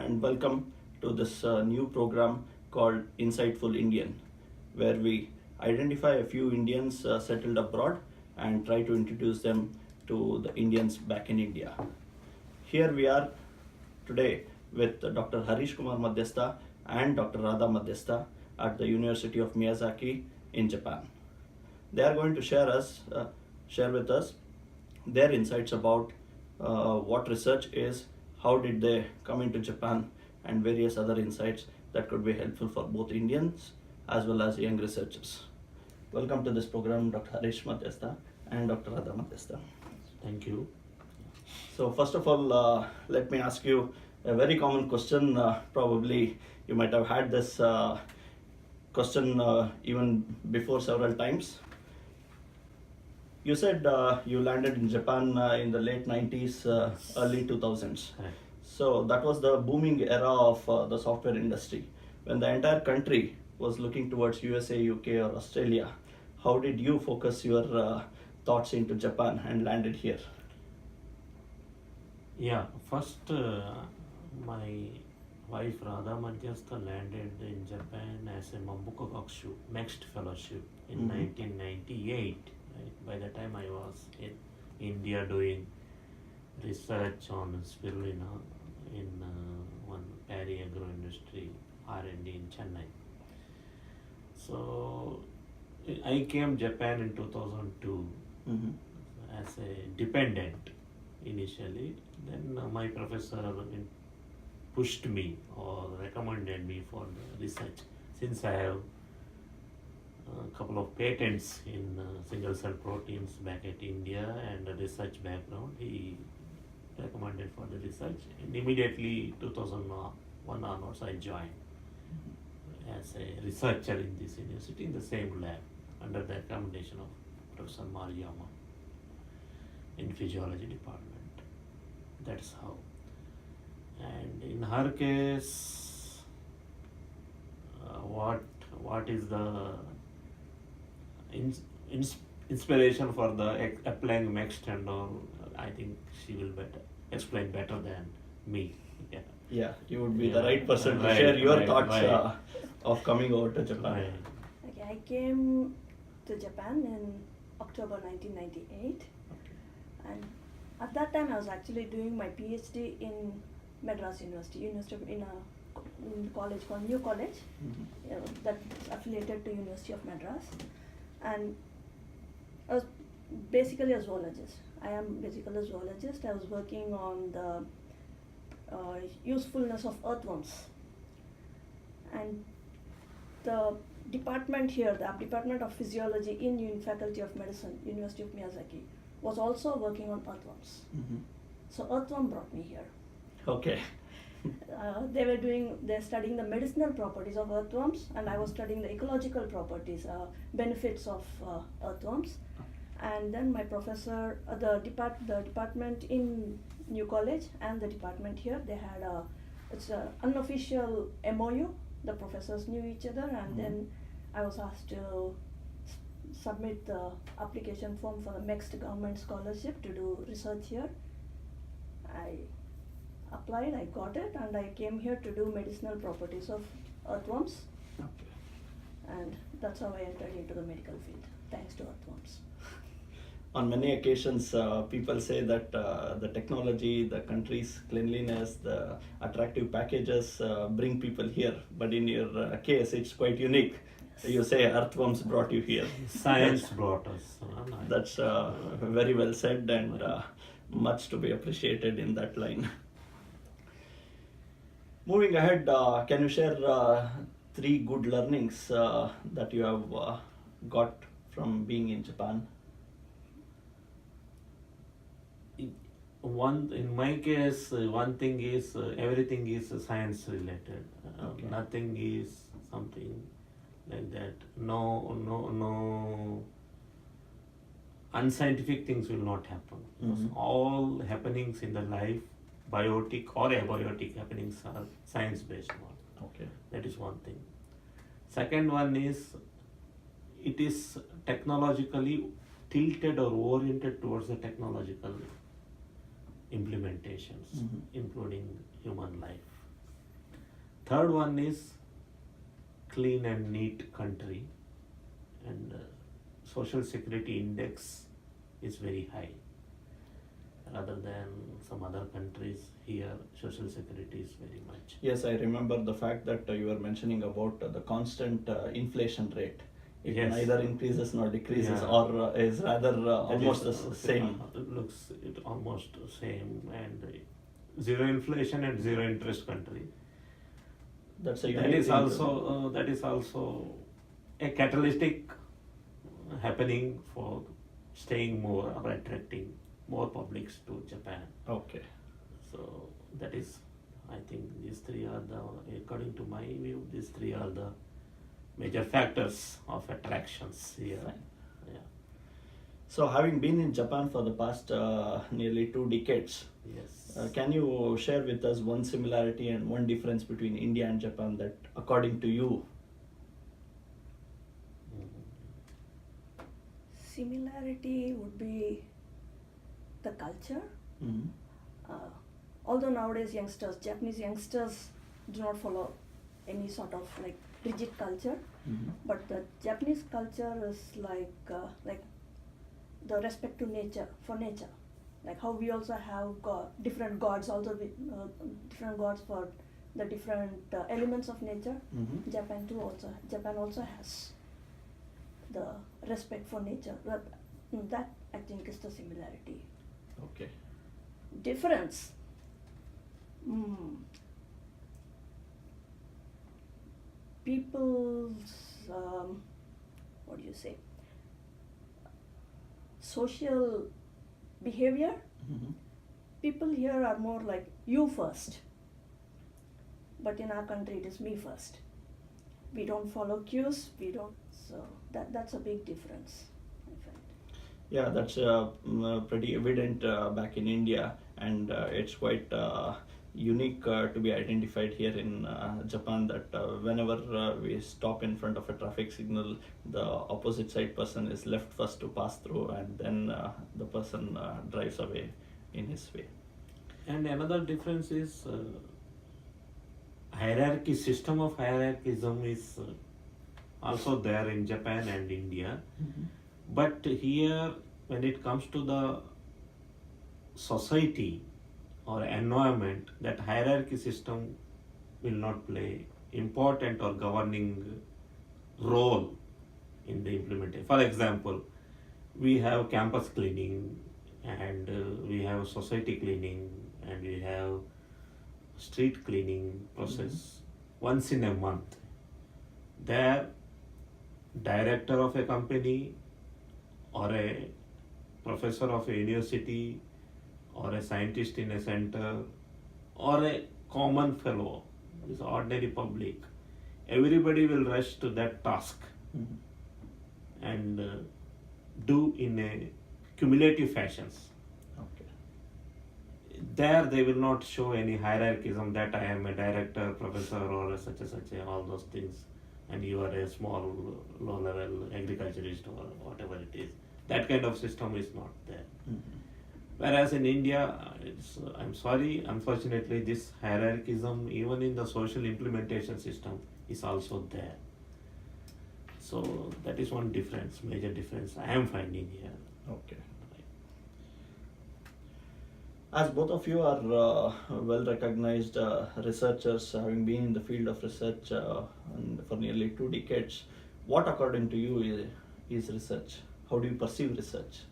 and welcome to this new program called Insightful Indian, where we identify a few Indians settled abroad and try to introduce them to the Indians back in India. Here we are today with Dr. Harish Kumar Madhyastha and Dr. Radha Madhyastha at the University of Miyazaki in Japan. They are going to share with us their insights about what research is, how did they come into Japan, and various other insights that could be helpful for both Indians as well as young researchers. Welcome to this program, Dr. Harish Madhyastha and Dr. Radha Madhyastha. Thank you. So first of all, let me ask you a very common question. Probably you might have had this question even before several times. You said you landed in Japan in the late 90s, early 2000s. Right. So that was the booming era of the software industry. When the entire country was looking towards USA, UK, or Australia, how did you focus your thoughts into Japan and landed here? Yeah, first my wife Radha Madhyastha landed in Japan as a Mambuka Gakushu Next Fellowship in 1998. Right? By the time I was in India doing research on spirulina in one Perry Agro Industry R&D in Chennai. So I came Japan in 2002 as a dependent initially. Then my professor pushed me or recommended me for the research. Since I have a couple of patents in single cell proteins back at India and a research background, he recommended for the research. And immediately 2001 onwards I joined as a researcher in this university in the same lab under the recommendation of Professor Mariyama in physiology department. That's how. And in her case, what is the inspiration for the applying MEXT and all? I think she will explain better than me. Yeah, you would be the right person to share your thoughts of coming over to Japan. Right. Okay, I came to Japan in October 1998, and at that time I was actually doing my PhD in Madras University in a college called New College, that's affiliated to University of Madras, and I was basically a zoologist. I am basically a zoologist. I was working on the usefulness of earthworms, and the department here, the Department of Physiology in Faculty of Medicine, University of Miyazaki, was also working on earthworms. So earthworm brought me here. Okay. They're studying the medicinal properties of earthworms, and I was studying the ecological properties, benefits of earthworms. And then my professor, the department in New College and the department here, they had it's an unofficial MOU. The professors knew each other, and then I was asked to submit the application form for the MEXT government scholarship to do research here. I applied, I got it, and I came here to do medicinal properties of earthworms. And that's how I entered into the medical field, thanks to earthworms. On many occasions, people say that the technology, the country's cleanliness, the attractive packages bring people here. But in your case, it's quite unique. You say earthworms brought you here. Science brought us. That's very well said, and much to be appreciated in that line. Moving ahead, can you share 3 good learnings that you have got from being in Japan? In my case, one thing is everything is science related. Nothing is something like that. No unscientific things will not happen. Because all happenings in the life, biotic or abiotic happenings, are science based one. Okay. That is one thing. Second one is it is technologically tilted or oriented towards the technological implementations, including human life. third one is clean and neat country, and social security index is very high. Rather than some other countries, here social security is very much. Yes, I remember the fact that you were mentioning about the constant inflation rate. It Yes. neither increases nor decreases, Yeah. or is rather That almost the is, same. It looks it almost same, and zero inflation and zero interest country. That's a That unique is thing to also know. that is also a catalytic happening for staying more or attracting more publics to Japan. Okay. So that is, I think these three are the, according to my view, these three are the major factors of attractions here. Fine. Yeah. So, having been in Japan for the past nearly 2 decades, Yes. can you share with us one similarity and one difference between India and Japan that, according to you? Similarity would be the culture. Mhm. Although nowadays Japanese youngsters do not follow any sort of like rigid culture, Mhm. but the Japanese culture is like the respect to nature, for nature, like how we also have different gods, also different gods for the different elements of nature. Mhm. Japan also has the respect for nature. That I think is the similarity. Okay. Difference. People's what do you say? Social behavior. Mhm. People here are more like you first, but in our country it is me first. We don't follow cues. We don't. So that's a big difference, I find. Yeah, that's pretty evident back in India, and it's quite unique to be identified here in Japan that whenever we stop in front of a traffic signal, the opposite side person is left first to pass through, and then the person drives away in his way. And another difference is hierarchy, system of hierarchism is also there in Japan and India. But here, when it comes to the society or environment, that hierarchy system will not play important or governing role in the implementation. For example, we have campus cleaning, and we have society cleaning, and we have street cleaning process once in a month. There, director of a company or a professor of a university or a scientist in a center or a common fellow, this ordinary public, everybody will rush to that task Mhm. and do in a cumulative fashions. Okay. There they will not show any hierarchism that I am a director, professor, or such and such, all those things, and you are a small, low level agriculturist or whatever it is. That kind of system is not there. Mhm. Whereas in India, I'm sorry, unfortunately, this hierarchism, even in the social implementation system, is also there. So that is one difference, major difference I am finding here. Okay. As both of you are well recognized researchers, having been in the field of research and for nearly 2 decades, what according to you is research? How do you perceive research?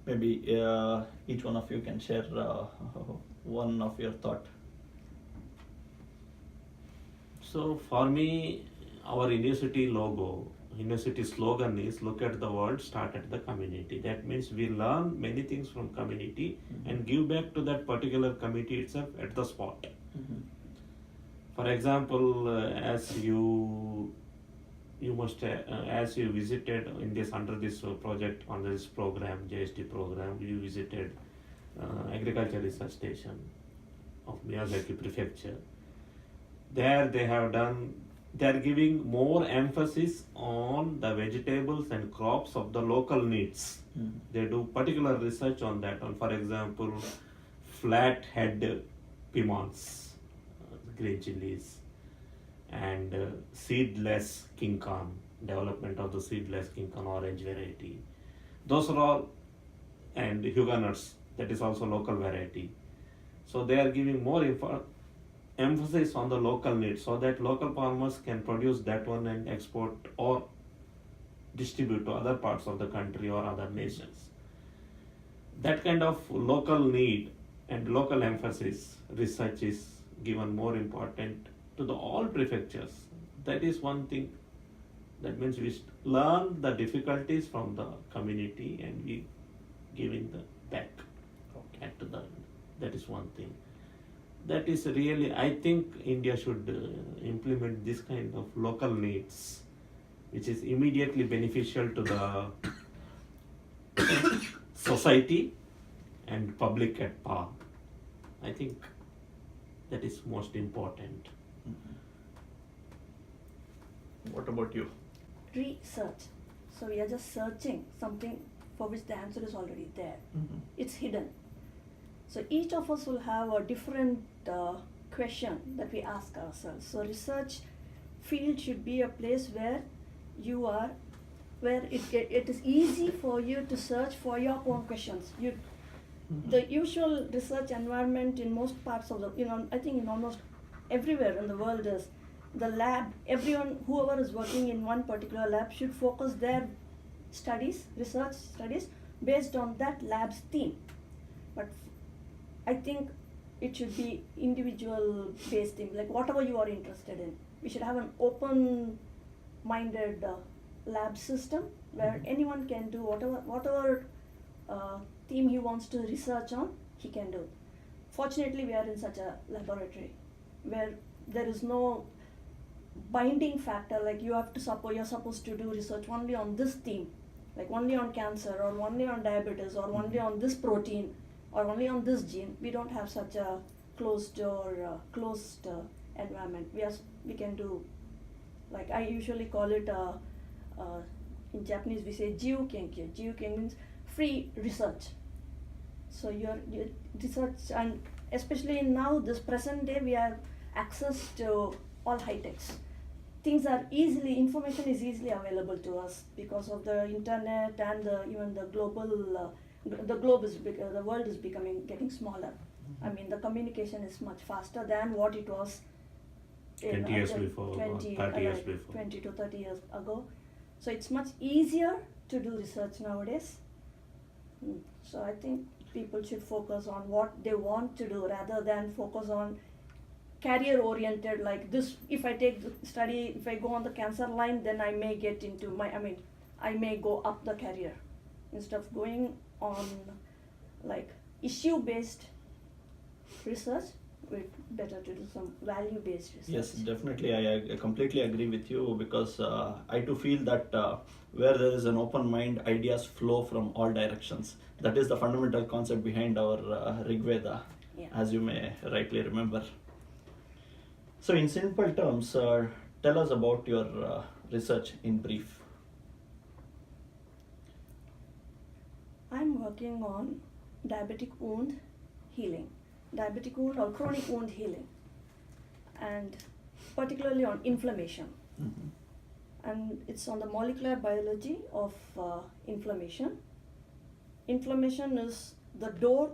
Maybe each one of you can share one of your thought. So for me, our university logo, university slogan is look at the world, start at the community. That means we learn many things from community and give back to that particular community itself at the spot. Mhm. For example, as you must as you visited in this under this project, under this program, JST program, you visited agriculture research station of Miyazaki prefecture. There they are giving more emphasis on the vegetables and crops of the local needs. Mhm. They do particular research on that. On, for example, flat head piments, green chilies, and seedless king corn, development of the seedless king corn orange variety. Those are all, and Huguenots, that is also local variety. So they are giving more emphasis on the local needs so that local farmers can produce that one and export or distribute to other parts of the country or other nations. That kind of local need and local emphasis research is given more important to the all prefectures. That is one thing. That means we learn the difficulties from the community and we giving the back to the. That is one thing. That is really, I think India should implement this kind of local needs, which is immediately beneficial to the society and public at par. I think that is most important. What about you? Research. So we are just searching something for which the answer is already there. It's hidden. So each of us will have a different question that we ask ourselves. So research field should be a place where you are, where it is easy for you to search for your own questions. The usual research environment in most parts of the, I think in almost everywhere in the world is the lab. Everyone, whoever is working in one particular lab should focus their studies, research studies, based on that lab's theme. But I think it should be individual based theme, like whatever you are interested in. We should have an open-minded lab system where anyone can do whatever theme he wants to research on, he can do. Fortunately, we are in such a laboratory where there is no binding factor, like you're supposed to do research only on this theme, like only on cancer or only on diabetes or only on this protein or only on this gene. We don't have such a closed environment. We can do, like I usually call it in Japanese we say jiu kenkyu. Jiu kenkyu means free research. So your research, and especially now this present day, we have access to all high techs. Information is easily available to us because of the internet and even the global, the globe is big, the world is getting smaller. I mean, the communication is much faster than what it was 20 years before, 20, 30 years before. 20 to 30 years ago. So it's much easier to do research nowadays. So I think people should focus on what they want to do rather than focus on career oriented, like this. If I take the study, if I go on the cancer line, then I may get into I may go up the career. Instead of going on like issue based research, it's better to do some value based research. Yes, definitely. I completely agree with you because I too feel that where there is an open mind, ideas flow from all directions. That is the fundamental concept behind our Rig Veda, as you may rightly remember. So in simple terms, tell us about your research in brief. I'm working on diabetic wound healing, diabetic wound or chronic wound healing, and particularly on inflammation. And it's on the molecular biology of inflammation. Inflammation is the door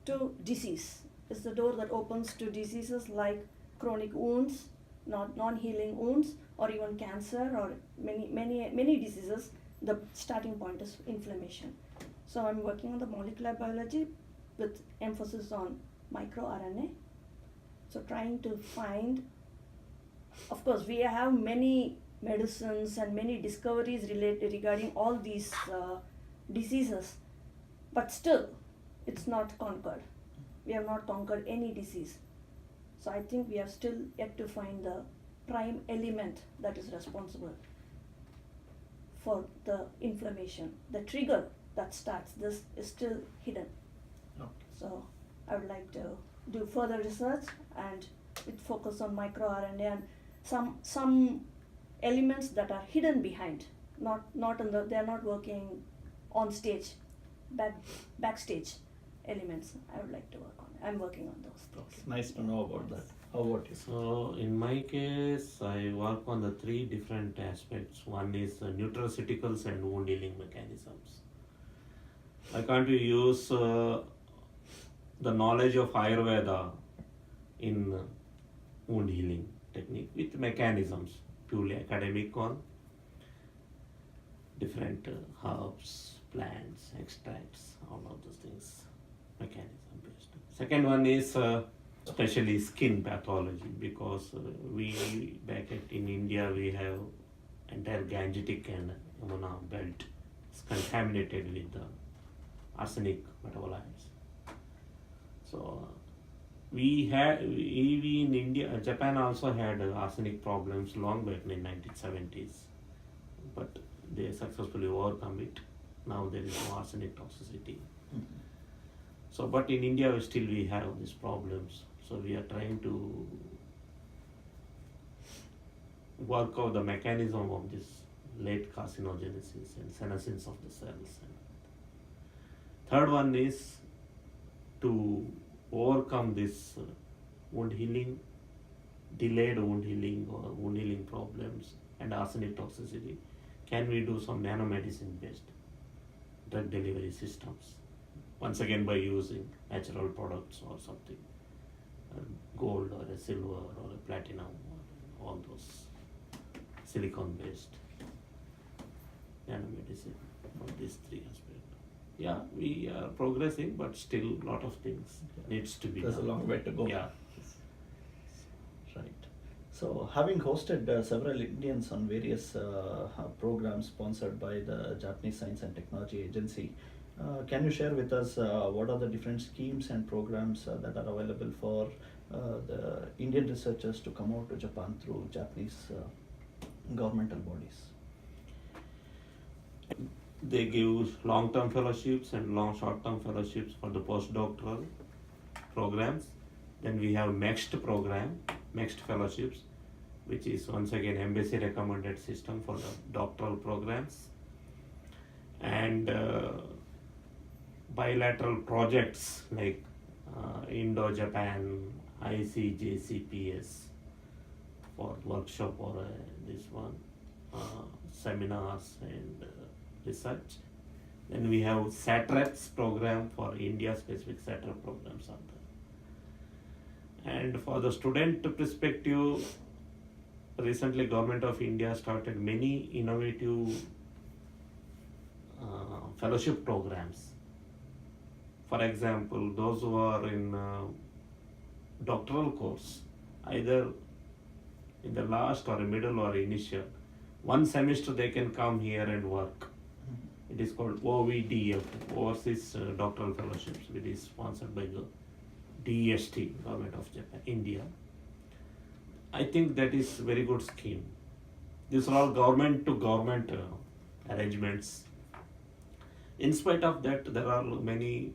to disease. It's the door that opens to diseases like chronic wounds, non-healing wounds, or even cancer, or many diseases. The starting point is inflammation. So I'm working on the molecular biology with emphasis on microRNA. So trying to find, of course, we have many medicines and many discoveries regarding all these diseases, but still it's not conquered. We have not conquered any disease. So I think we have still yet to find the prime element that is responsible for the inflammation. The trigger that starts this is still hidden. Okay. So I would like to do further research and with focus on microRNA and some elements that are hidden behind, they are not working on stage, backstage elements. I would like to work on I'm working on those things. Nice to know about that. How about you? So in my case, I work on the three different aspects. One is nutraceuticals and wound healing mechanisms. I can't use the knowledge of Ayurveda in wound healing technique with mechanisms, purely academic one, different herbs, plants, extracts, all of those things, mechanism based. Second one is especially skin pathology, because we back in India we have entire Gangetic and Yamuna belt is contaminated with the arsenic metabolites. So we in India, Japan also had arsenic problems long back in the 1970s, but they successfully overcome it. Now there is no arsenic toxicity. So, but in India we have these problems. So we are trying to work out the mechanism of this late carcinogenesis and senescence of the cells. Third one is to overcome this wound healing, delayed wound healing or wound healing problems and arsenic toxicity. Can we do some nanomedicine based drug delivery systems? Once again by using natural products or something, gold or a silver or a platinum or all those silicon based nanomedicine for these three aspects. Yeah, we are progressing, but still lot of things needs to be There's done. a long way to go. Yeah. Right. So, having hosted several Indians on various programs sponsored by the Japanese Science and Technology Agency, can you share with us what are the different schemes and programs that are available for the Indian researchers to come out to Japan through Japanese governmental bodies? They give long-term fellowships and short-term fellowships for the postdoctoral programs. Then we have MEXT program, MEXT fellowships, which is once again embassy recommended system for the doctoral programs. And bilateral projects like Indo-Japan, ICJCPS for workshop or this one, seminars and research. Then we have SATREPS program for India, specific SATREP programs are there. And for the student perspective, recently Government of India started many innovative fellowship programs. For example, those who are in doctoral course, either in the last or middle or initial, one semester they can come here and work. It is called OVDF, Overseas Doctoral Fellowships, which is sponsored by the DEST, Government of Japan, India. I think that is very good scheme. These are all government to government arrangements. In spite of that, there are many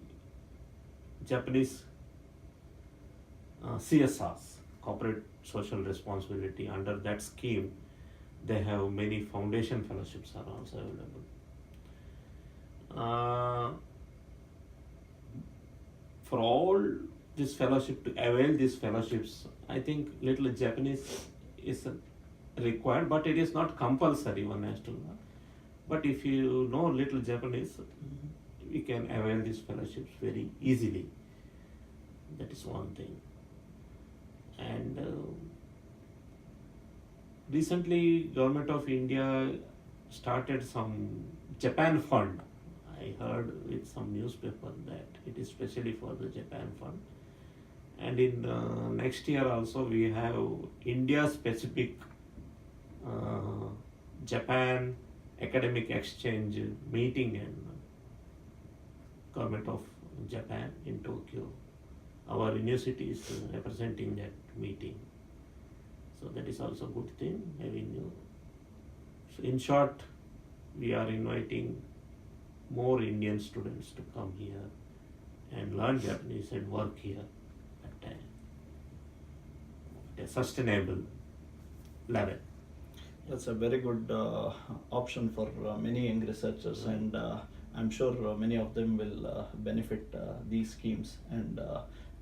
Japanese CSRs, corporate social responsibility. Under that scheme, they have many foundation fellowships are also available. For all this fellowship, to avail these fellowships, I think little Japanese is required, but it is not compulsory, one has to learn. But if you know little Japanese, we can avail these fellowships very easily. That is one thing. And recently, Government of India started some Japan Fund. I heard with some newspaper that it is specially for the Japan Fund. And in next year also we have India specific Japan academic exchange meeting in Government of Japan in Tokyo. Our university is representing that meeting. So that is also a good thing, having you. So in short, we are inviting more Indian students to come here and learn Japanese and work here at a sustainable level. That's a very good option for many young researchers, and I'm sure many of them will benefit these schemes and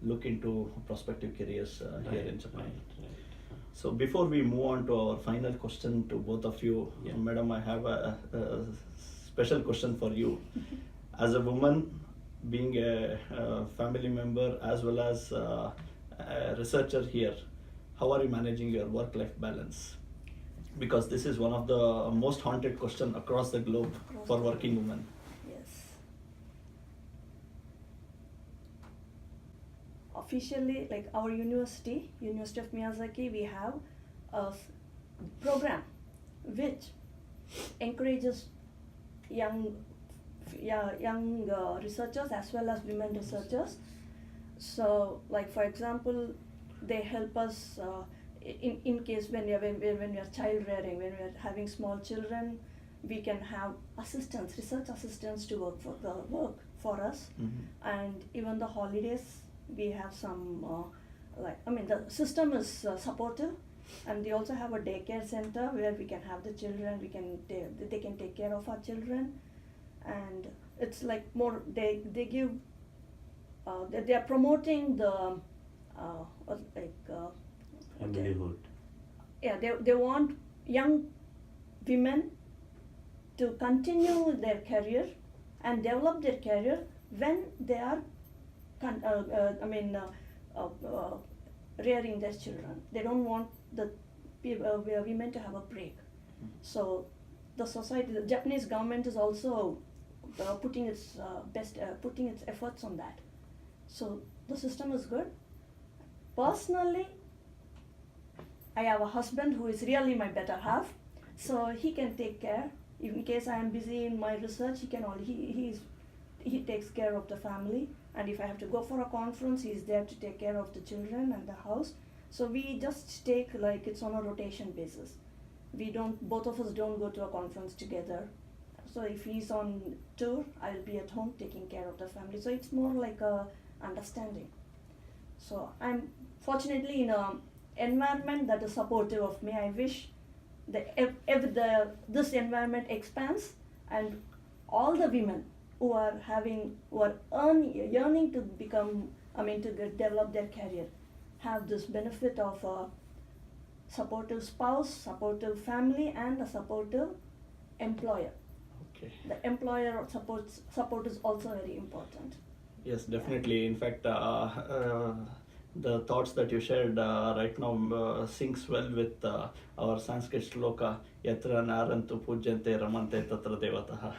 look into prospective careers here in Japan. Right. So before we move on to our final question to both of you, Yeah. Madam, I have a special question for you. As a woman, being a family member as well as a researcher here, how are you managing your work-life balance? Because this is one of the most haunted questions across the globe for working women. Yes. Officially, like our university, University of Miyazaki, we have a program which encourages young researchers as well as women researchers. So, like for example, they help us in case when we are child rearing, when we are having small children, we can have assistants, research assistants to work for us. And even the holidays, we have some the system is supportive, and they also have a daycare center where we can have the children. They can take care of our children, and it's like more they give they are promoting the Familyhood. yeah, they want young women to continue their career and develop their career when they are rearing their children. They don't want the women to have a break. So the society, the Japanese government is also putting its efforts on that. So the system is good. Personally, I have a husband who is really my better half, so he can take care. In case I am busy in my research, he takes care of the family, and if I have to go for a conference, he is there to take care of the children and the house. So we just take like it's on a rotation basis. Both of us don't go to a conference together. So if he's on tour, I'll be at home taking care of the family. So it's more like a understanding. So I'm fortunately in a environment that is supportive of me. I wish this environment expands, and all the women who are yearning to develop their career have this benefit of a supportive spouse, supportive family, and a supportive employer. Okay. The employer support is also very important. Yes, definitely. In fact, the thoughts that you shared right now syncs well with our Sanskrit shloka, Yatra Narantu Pujyante Ramante Tatra Devataha.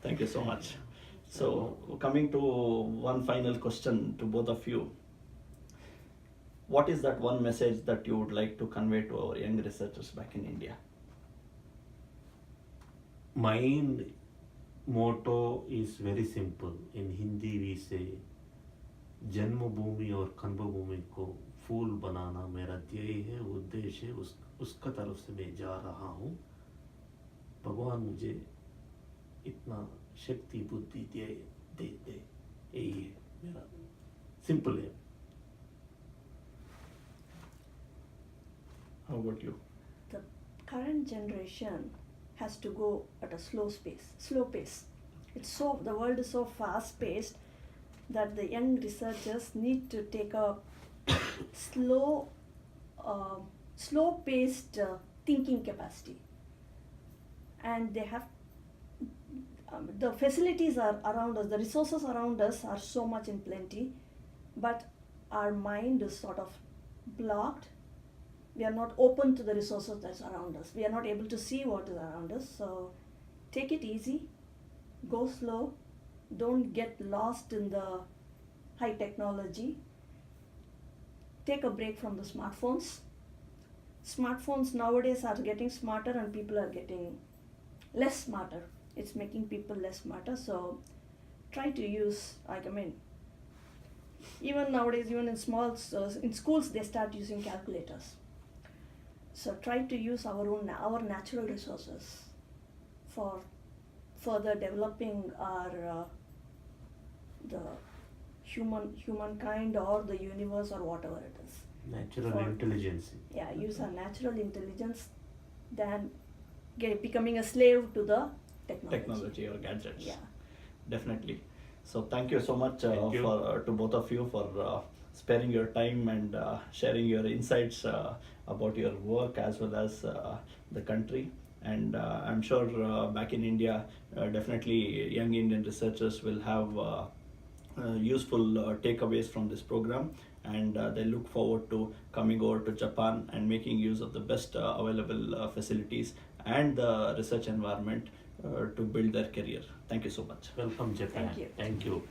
Thank you so much. So, coming to one final question to both of you. What is that one message that you would like to convey to our young researchers back in India? My motto is very simple. In Hindi we say, जन्मभूमि और कर्मभूमि को फूल बनाना मेरा ध्येय है, उद्देश्य है, उसका तरफ से मैं जा रहा हूँ. भगवान मुझे इतना शक्ति बुद्धि दे यही है मेरा, सिंपल है. How about you? The current generation has to go at a slow pace. The world is so fast paced that the young researchers need to take a slow paced thinking capacity, and they have the facilities are around us, the resources around us are so much in plenty, but our mind is sort of blocked. We are not open to the resources that's around us. We are not able to see what is around us. So take it easy, go slow, don't get lost in the high technology. Take a break from the smartphones. Smartphones nowadays are getting smarter and people are getting less smarter. It's making people less smarter. So try to use, even nowadays, even in in schools, they start using calculators. So try to use our natural resources for further developing our the humankind or the universe or whatever it is. Natural intelligence. Yeah, use our natural intelligence than becoming a slave to the technology Or gadgets. Yeah. Definitely. So thank you so much Thank you. to both of you for sparing your time and sharing your insights about your work as well as the country. And I'm sure back in India, definitely young Indian researchers will have useful takeaways from this program, and they look forward to coming over to Japan and making use of the best available facilities and the research environment to build their career. Thank you so much. Welcome, Japan. Thank you. Thank you.